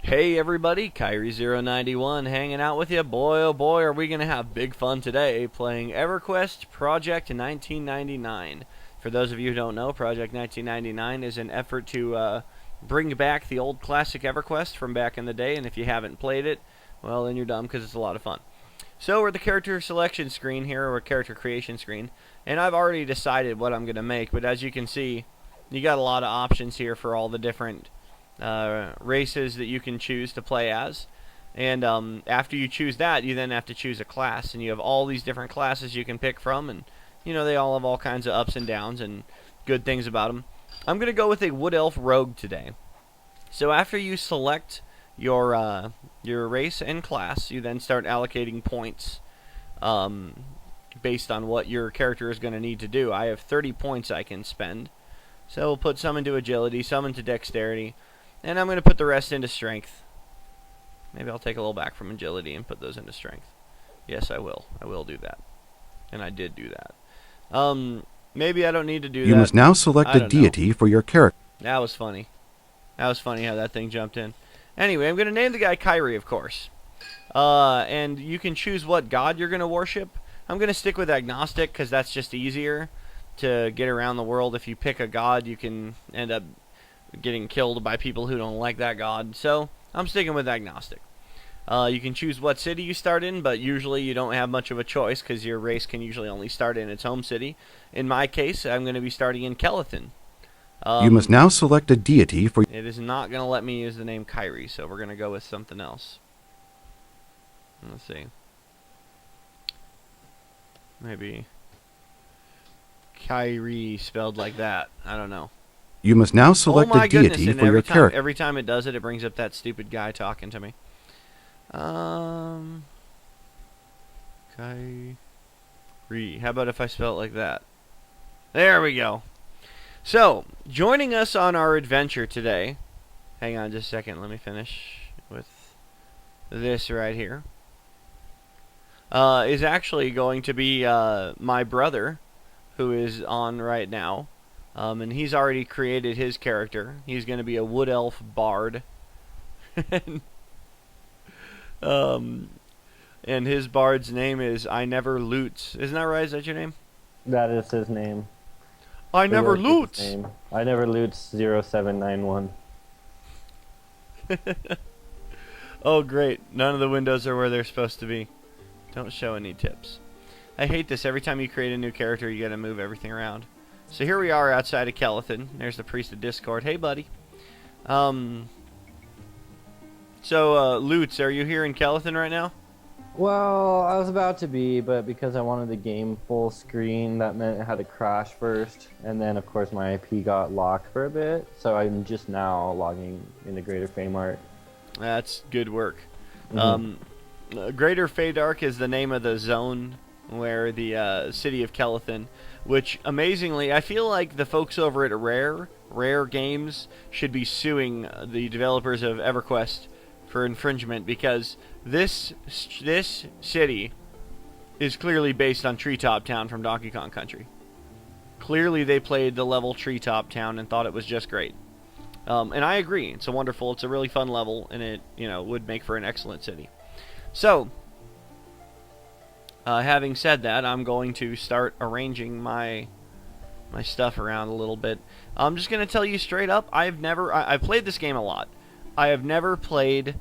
Hey everybody, Kairie091 hanging out with you. Boy oh boy are we going to have big fun today playing EverQuest Project 1999. For those of you who don't know, Project 1999 is an effort to bring back the old classic EverQuest from back in the day, and if you haven't played it, well then you're dumb because it's a lot of fun. So we're at the character selection screen here, or character creation screen, and I've already decided what I'm going to make, but as you can see, you got a lot of options here for all the different races that you can choose to play as, and after you choose that, you then have to choose a class, and you have all these different classes you can pick from, and you know they all have all kinds of ups and downs and good things about them. I'm gonna go with a Wood Elf Rogue today. So after you select your race and class, you then start allocating points based on what your character is going to need to do. I have 30 points I can spend, so we'll put some into agility, some into dexterity, and I'm going to put the rest into strength. Maybe I'll take a little back from agility and put those into strength. Yes, I will. I will do that. And I did do that. Maybe I don't need to do that. You must now select a deity for your character. That was funny. That was funny how that thing jumped in. Anyway, I'm going to name the guy Kairie, of course. And you can choose what god you're going to worship. I'm going to stick with agnostic because that's just easier to get around the world. If you pick a god, you can end up getting killed by people who don't like that god. So I'm sticking with agnostic. You can choose what city you start in, but usually you don't have much of a choice because your race can usually only start in its home city. In my case, I'm going to be starting in Kelethin. You must now select a deity for... It is not going to let me use the name Kairie, so we're going to go with something else. Let's see. Maybe Kairie spelled like that. I don't know. You must now select a deity for your character. Every time it does it, it brings up that stupid guy talking to me. Kairie. How about if I spell it like that? There we go. So, joining us on our adventure today, hang on just a second, let me finish with this right here, is actually going to be my brother, who is on right now, and he's already created his character. He's going to be a Wood Elf Bard, and his bard's name is Ineverlutes. Isn't that right? Is that your name? That is his name. Ineverlutes! Ineverlutes 0791. Oh, great. None of the windows are where they're supposed to be. Don't show any tips. I hate this. Every time you create a new character, you gotta move everything around. So here we are outside of Kelethin. There's the Priest of Discord. Hey, buddy. Lutz, are you here in Kelethin right now? Well, I was about to be, but because I wanted the game full screen, that meant it had to crash first. And then, of course, my IP got locked for a bit, so I'm just now logging into Greater Faydark. That's good work. Greater Faydark is the name of the zone where the city of Kelethin, which, amazingly, I feel like the folks over at Rare Games should be suing the developers of EverQuest for infringement, because this city is clearly based on Treetop Town from Donkey Kong Country. Clearly they played the level Treetop Town and thought it was just great. And I agree. It's a really fun level, and it, would make for an excellent city. So, having said that, I'm going to start arranging my stuff around a little bit. I'm just going to tell you straight up, I've played this game a lot. I have never played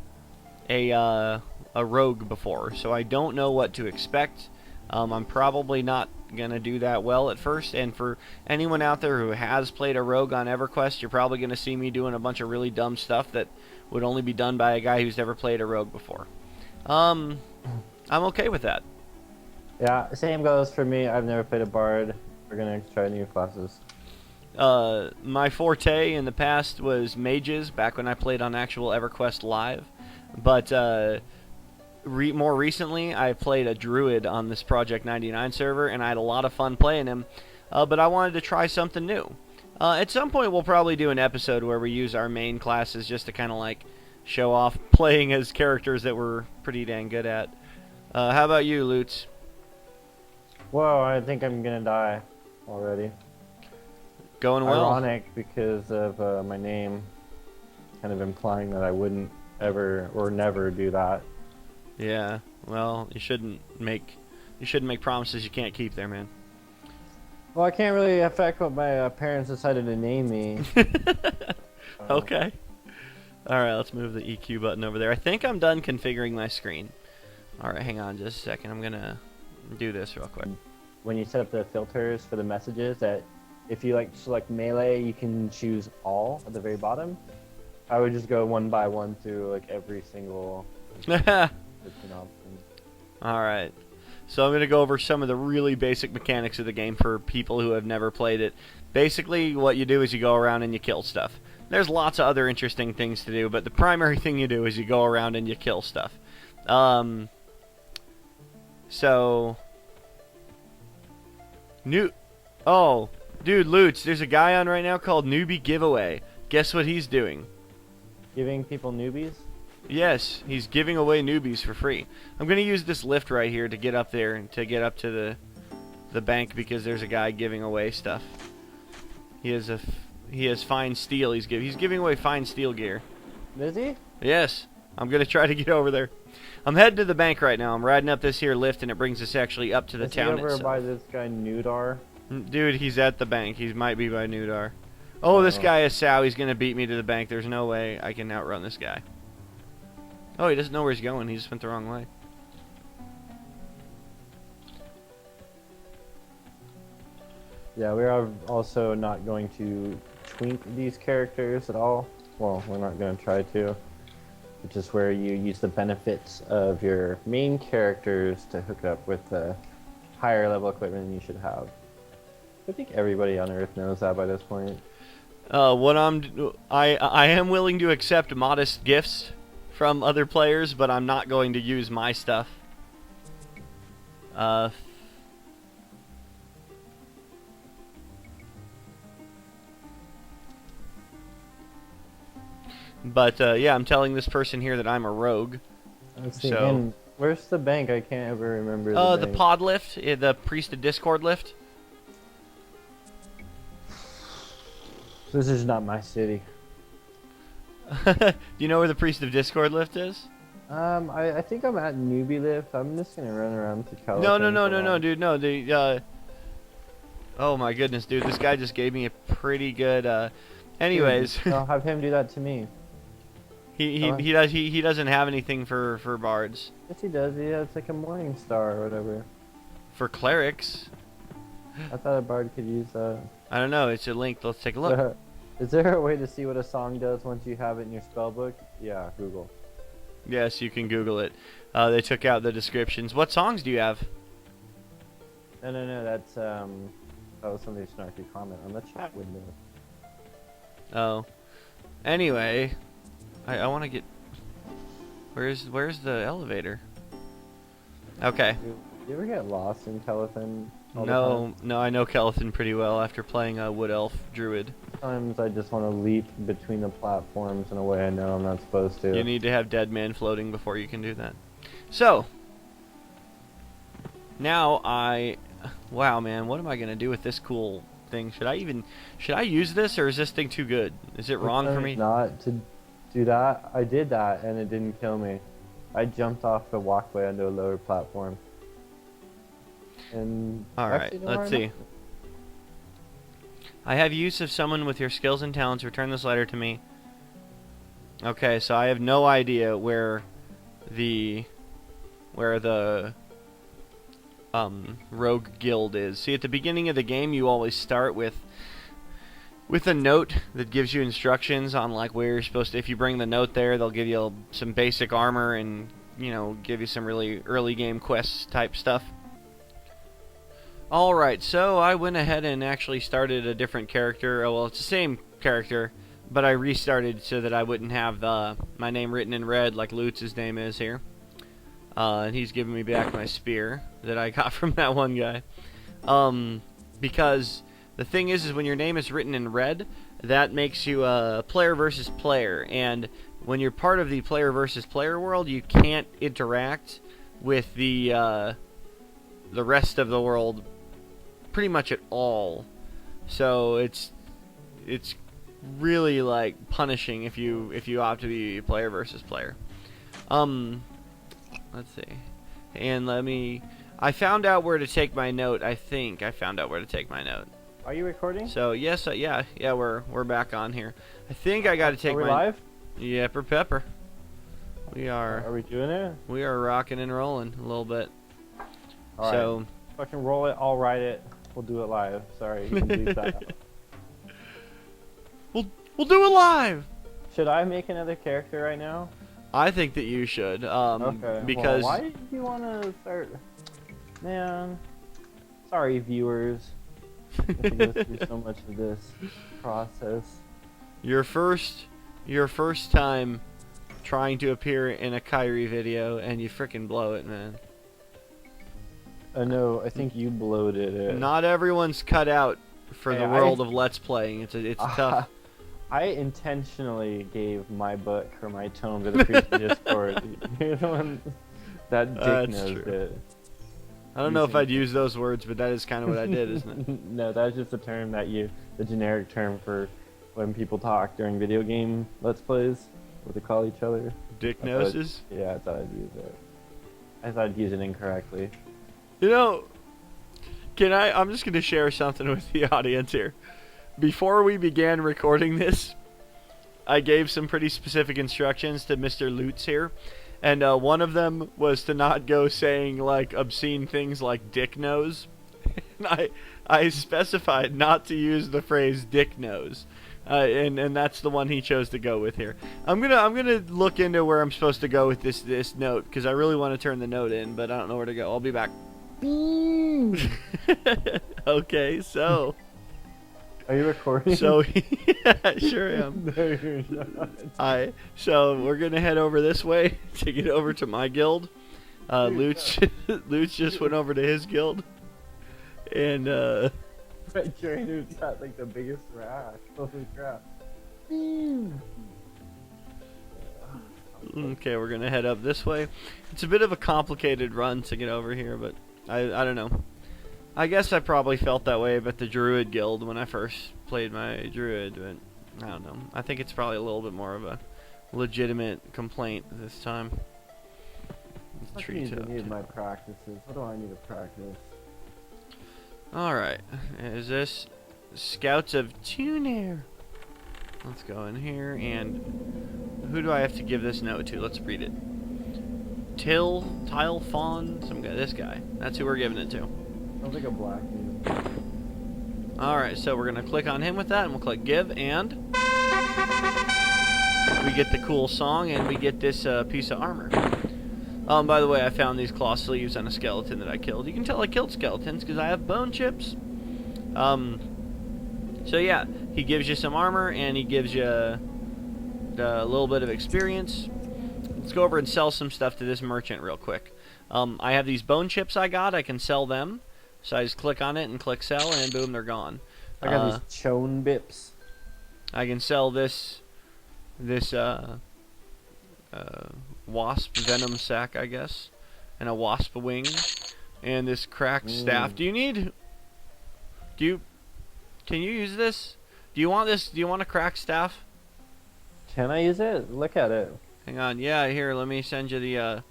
a rogue before, so I don't know what to expect. I'm probably not going to do that well at first, and for anyone out there who has played a rogue on EverQuest, you're probably going to see me doing a bunch of really dumb stuff that would only be done by a guy who's never played a rogue before. I'm okay with that. Yeah, same goes for me. I've never played a bard. We're going to try new classes. My forte in the past was mages, back when I played on actual EverQuest Live. But more recently, I played a druid on this Project 99 server, and I had a lot of fun playing him. But I wanted to try something new. At some point, we'll probably do an episode where we use our main classes just to kind of like show off playing as characters that we're pretty dang good at. How about you, Lutz? Whoa, I think I'm gonna die already. Going well. Ironic because of my name, kind of implying that I wouldn't. ever or never do that. Yeah. Well, you shouldn't make promises you can't keep there, man. Well, I can't really affect what my parents decided to name me. Okay. Alright, let's move the EQ button over there. I think I'm done configuring my screen. Alright, hang on just a second. I'm gonna do this real quick. When you set up the filters for the messages, that if you like select melee, you can choose all at the very bottom. I would just go one by one through like every single option. Alright. So I'm going to go over some of the really basic mechanics of the game for people who have never played it. Basically, what you do is you go around and you kill stuff. There's lots of other interesting things to do, but the primary thing you do is you go around and you kill stuff. Oh, dude, Lutes, there's a guy on right now called Newbie Giveaway. Guess what he's doing? Giving people newbies? Yes, he's giving away newbies for free. I'm going to use this lift right here to get up there and to get up to the bank because there's a guy giving away stuff. He has fine steel. He's giving away fine steel gear. Is he? Yes. I'm going to try to get over there. I'm heading to the bank right now. I'm riding up this here lift and it brings us actually up to the town itself. Is he over by this guy Nudar? Dude, he's at the bank. He might be by Nudar. Oh, this guy is Sow. He's going to beat me to the bank. There's no way I can outrun this guy. Oh, he doesn't know where he's going. He just went the wrong way. Yeah, we are also not going to twink these characters at all. Well, we're not going to try to. Which is where you use the benefits of your main characters to hook up with the higher level equipment you should have. I think everybody on Earth knows that by this point. I am willing to accept modest gifts from other players, but I'm not going to use my stuff. But yeah, I'm telling this person here that I'm a rogue. Let's see. And where's the bank? I can't ever remember. The pod lift, the Priest of Discord lift. This is not my city. Do you know where the Priest of Discord lift is? I think I'm at Newbie Lift. I'm just gonna run around to Kelethin. No, dude, no. Oh my goodness, dude, this guy just gave me a pretty good. Anyways, dude, I'll have him do that to me. He doesn't have anything for bards. Yes, he does. He has like a morning star or whatever. For clerics. I thought a bard could use that. I don't know. It's a link. Let's take a look. Is there a way to see what a song does once you have it in your spell book? Yeah, Google. Yes, you can Google it. They took out the descriptions. What songs do you have? No. That's that was somebody's snarky comment on the chat window. Oh. Anyway, I want to get. Where's the elevator? Okay. You ever get lost in Kelethin? No, I know Kelethin pretty well after playing a Wood Elf Druid. Sometimes I just want to leap between the platforms in a way I know I'm not supposed to. You need to have dead man floating before you can do that. So, now wow man, what am I going to do with this cool thing? Should I use this, or is this thing too good? Is it wrong for me? Not to do that. I did that and it didn't kill me. I jumped off the walkway onto a lower platform. And alright, let's see. I have use of someone with your skills and talents. Return this letter to me. Okay, so I have no idea where the rogue guild is. See, at the beginning of the game, you always start with a note that gives you instructions on like where you're supposed to. If you bring the note there, they'll give you some basic armor and give you some really early game quests type stuff. Alright, so I went ahead and actually started a different character. Oh, well, it's the same character, but I restarted so that I wouldn't have my name written in red like Lutes' name is here. And he's giving me back my spear that I got from that one guy. Because the thing is when your name is written in red, that makes you a player versus player. And when you're part of the player versus player world, you can't interact with the rest of the world pretty much at all. So it's really like punishing if you opt to be player versus player. Let's see. And I found out where to take my note. I think I found out where to take my note. Are you recording? So yes, yeah, we're back on here. I think I got to take Are we my. live? Yepper pepper. We are. Are we doing it? We are rocking and rolling a little bit. All so. Right. Fucking roll it. I'll write it. We'll do it live. Sorry, you can leave that out. We'll do it live. Should I make another character right now? I think that you should. Okay. Because. Well, why did you want to start? Man. Sorry, viewers. I have to go through so much of this process. Your first time trying to appear in a Kairie video, and you frickin' blow it, man. No, I think you bloated it. Not everyone's cut out for the world of Let's Playing. It's tough. I intentionally gave my book or my tome to the priest in Discord. You're the one that dick knows it. I don't know if I'd use those words, but that is kind of what I did, isn't it? No, that's just a term that the generic term for when people talk during video game Let's Plays, what they call each other. Dick noses? Yeah, I thought I'd use it. I thought I'd use it incorrectly. You know, I'm just going to share something with the audience here. Before we began recording this, I gave some pretty specific instructions to Mr. Lutz here. And one of them was to not go saying like obscene things like dick nose. And I specified not to use the phrase dick nose. And that's the one he chose to go with here. I'm gonna look into where I'm supposed to go with this note, because I really want to turn the note in, but I don't know where to go. I'll be back. Okay, so. Are you recording? So yeah, I sure am. No, you're not. So we're gonna head over this way to get over to my guild. Lutz just went over to his guild, and My trainer's got like the biggest rash. Holy crap. Okay, we're gonna head up this way. It's a bit of a complicated run to get over here, but I don't know. I guess I probably felt that way about the Druid Guild when I first played my Druid, but I don't know. I think it's probably a little bit more of a legitimate complaint this time. I need my practices. What do I need to practice? Alright, is this Scouts of Tunair? Let's go in here, and who do I have to give this note to? Let's read it. Tile Fawn, some guy, this guy. That's who we're giving it to. Sounds like a black dude. Alright, so we're going to click on him with that, and we'll click give, and we get the cool song, and we get this piece of armor. By the way, I found these claw sleeves on a skeleton that I killed. You can tell I killed skeletons because I have bone chips. So yeah, he gives you some armor, and he gives you a little bit of experience. Let's go over and sell some stuff to this merchant real quick. I have these bone chips I got. I can sell them. So I just click on it and click sell, and boom, they're gone. I got these chone bips. I can sell this wasp venom sac, I guess, and a wasp wing, and this cracked staff. Can you use this? Do you want this? Do you want a cracked staff? Can I use it? Look at it. Hang on. Yeah, here, let me send you the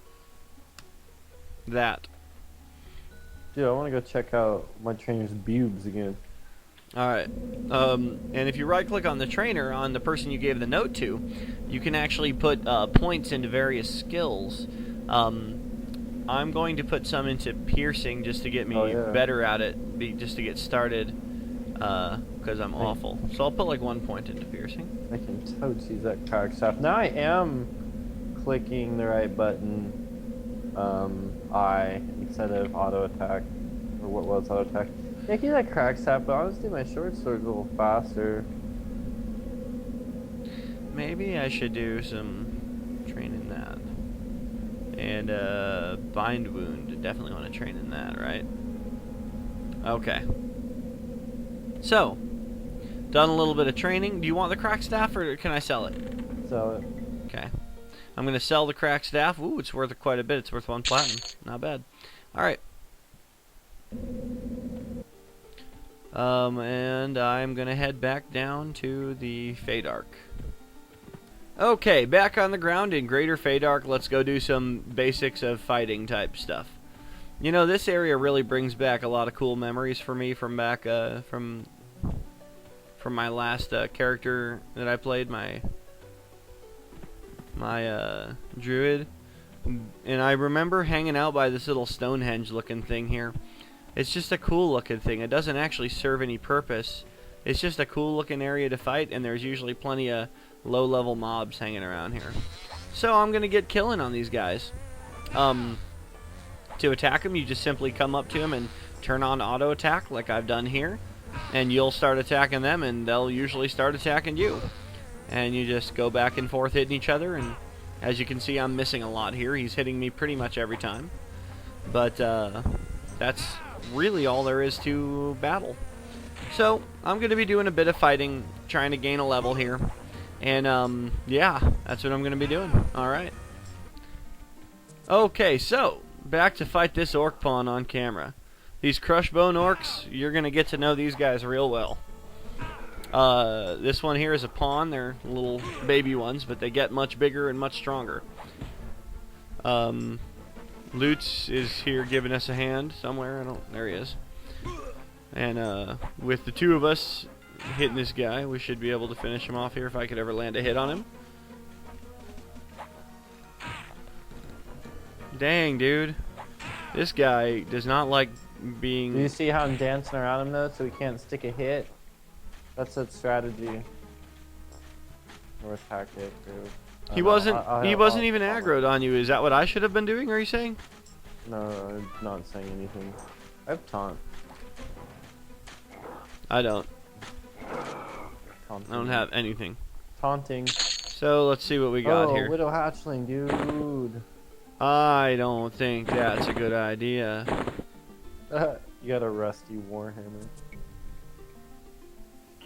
that. Dude, I want to go check out my trainer's boobs again. Alright, and if you right click on the trainer, on the person you gave the note to, you can actually put points into various skills. I'm going to put some into piercing just to get me better at it, just to get started, because I'm awful. So I'll put like 1 point into piercing. I can totes use that crack stuff. Now I am clicking the right button, I, instead of auto attack, or what was auto attack. Yeah, I can use that crack staff, but honestly my short sword's a little faster. Maybe I should do some training that. And bind wound, definitely want to train in that, right? Okay. So, done a little bit of training. Do you want the crack staff, or can I sell it? Sell it. Okay. I'm going to sell the crack staff. Ooh, it's worth quite a bit. It's worth 1 platinum. Not bad. Alright. And I'm gonna head back down to the Faydark. Okay, back on the ground in Greater Faydark. Let's go do some basics of fighting type stuff. You know, this area really brings back a lot of cool memories for me from back from my last character that I played, my druid. And I remember hanging out by this little Stonehenge looking thing here. It's just a cool looking thing. It doesn't actually serve any purpose. It's just a cool looking area to fight, and there's usually plenty of low level mobs hanging around here. So I'm gonna get killing on these guys. To attack them, you just simply come up to them and turn on auto attack like I've done here, and you'll start attacking them, and they'll usually start attacking you. And you just go back and forth hitting each other, and as you can see, I'm missing a lot here. He's hitting me pretty much every time. But that's really all there is to battle. So I'm going to be doing a bit of fighting, trying to gain a level here. And yeah, that's what I'm going to be doing. Alright. Okay, so back to fight this orc pawn on camera. These crushbone orcs, you're going to get to know these guys real well. This one here is a pawn. They're little baby ones, but they get much bigger and much stronger. Lutz is here giving us a hand somewhere. There he is. And with the two of us hitting this guy, we should be able to finish him off here if I could ever land a hit on him. Dang, dude. This guy does not like being... Do you see how I'm dancing around him, though, so he can't stick a hit? That's a strategy. Or a tactic. He wasn't even aggroed on you. Is that what I should have been doing, are you saying? No, I'm not saying anything. I have taunt. I don't. Taunting. I don't have anything. Taunting. So let's see what we got here. Widow hatchling, dude. I don't think that's a good idea. You got a rusty warhammer.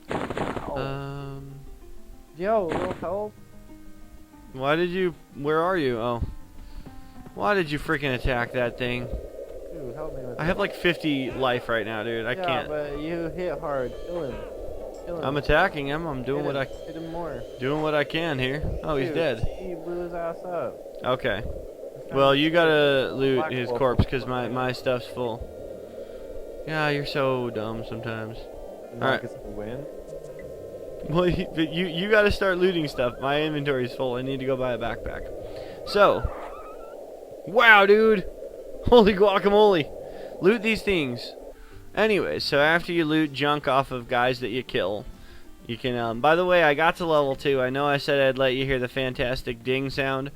Ow. Yo, a little help. Why did you... Where are you? Oh. Why did you freaking attack that thing? Dude, help me with I have like 50 life right now, dude. I can't. Yeah, but you hit hard. Kill him. Kill him. I'm attacking him. I'm doing hit him more. doing what I can here. Oh, he's Dude, dead. He blew his ass up. Okay. Well, you gotta loot his corpse because my stuff's full. Yeah, you're so dumb sometimes. Alright. Win. Well, you gotta start looting stuff. My inventory's full. I need to go buy a backpack. So, wow, dude. Holy guacamole. Loot these things. Anyways, so after you loot junk off of guys that you kill, you can, by the way, I got to level 2. I know I said I'd let you hear the fantastic ding sound.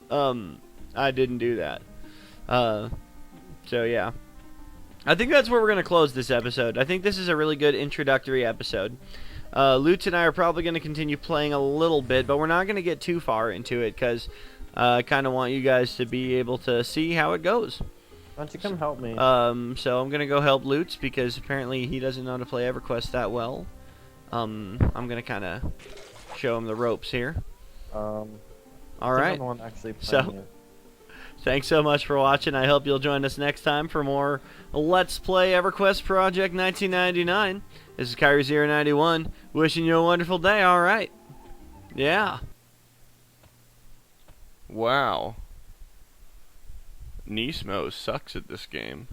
I didn't do that. So yeah. I think that's where we're going to close this episode. I think this is a really good introductory episode. Lutz and I are probably going to continue playing a little bit, but we're not going to get too far into it because I kind of want you guys to be able to see how it goes. Why don't you come help me? So I'm going to go help Lutz because apparently he doesn't know how to play EverQuest that well. I'm going to kind of show him the ropes here. Alright. So, thanks so much for watching. I hope you'll join us next time for more Let's Play EverQuest Project 1999. This is Kairie091, wishing you a wonderful day, alright? Yeah. Wow. Nismo sucks at this game.